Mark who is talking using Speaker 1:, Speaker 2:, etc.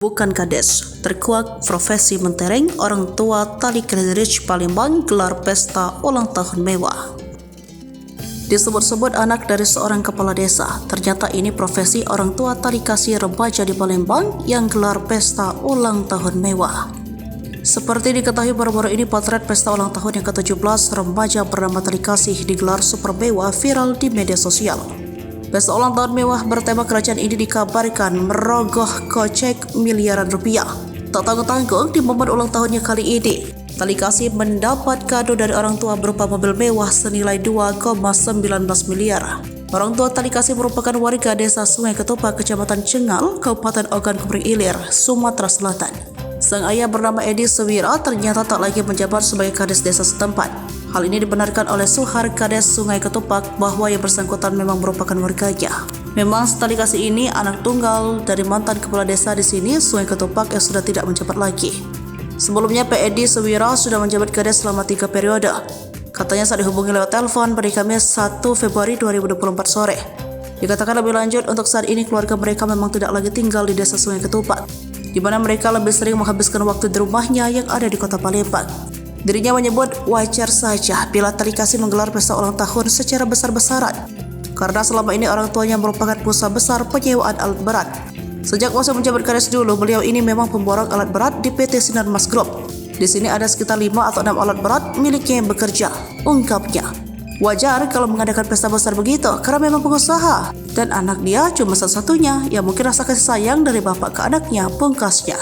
Speaker 1: Bukan kades, terkuak profesi mentereng, orang tua Tali Krederich Palembang gelar pesta ulang tahun mewah. Disebut-sebut anak dari seorang kepala desa, ternyata ini profesi orang tua Tali Kasih remaja di Palembang yang gelar pesta ulang tahun mewah. Seperti diketahui baru-baru ini, potret pesta ulang tahun yang ke-17 remaja bernama Tali Kasih digelar super mewah viral di media sosial. Pesta ulang tahun mewah bertema kerajaan ini dikabarkan merogoh kocek miliaran rupiah. Tak tanggung-tanggung, di momen ulang tahunnya kali ini, Tali Kasih mendapat kado dari orang tua berupa mobil mewah senilai 2,19 miliar. Orang tua Tali Kasih merupakan warga desa Sungai Ketupat, Kecamatan Cengal, Kabupaten Ogan Komering Ilir, Sumatera Selatan. Sang ayah bernama Edi Sewira ternyata tak lagi menjabat sebagai kades desa setempat. Hal ini dibenarkan oleh Suhar Kades Sungai Ketupat bahwa yang bersangkutan memang merupakan warganya. Memang Tali Kasih ini anak tunggal dari mantan kepala desa di sini Sungai Ketupat yang sudah tidak menjabat lagi. Sebelumnya Edi Sewira sudah menjabat kades selama 3 periode. Katanya saat dihubungi lewat telepon pada Kamis 1 Februari 2024 sore. Dikatakan lebih lanjut untuk saat ini keluarga mereka memang tidak lagi tinggal di desa Sungai Ketupat, di mana mereka lebih sering menghabiskan waktu di rumahnya yang ada di kota Palembang. Dirinya menyebut wajar saja bila Tali Kasih menggelar pesta ulang tahun secara besar-besaran, karena selama ini orang tuanya merupakan pengusaha besar penyewaan alat berat. Sejak masa menjabat kades dulu, beliau ini memang pemborong alat berat di PT Sinar Mas Group. Di sini ada sekitar 5 atau 6 alat berat miliknya yang bekerja, ungkapnya. Wajar kalau mengadakan pesta besar begitu, karena memang pengusaha, dan anak dia cuma satu-satunya yang mungkin rasa kasih sayang dari bapak ke anaknya, pungkasnya.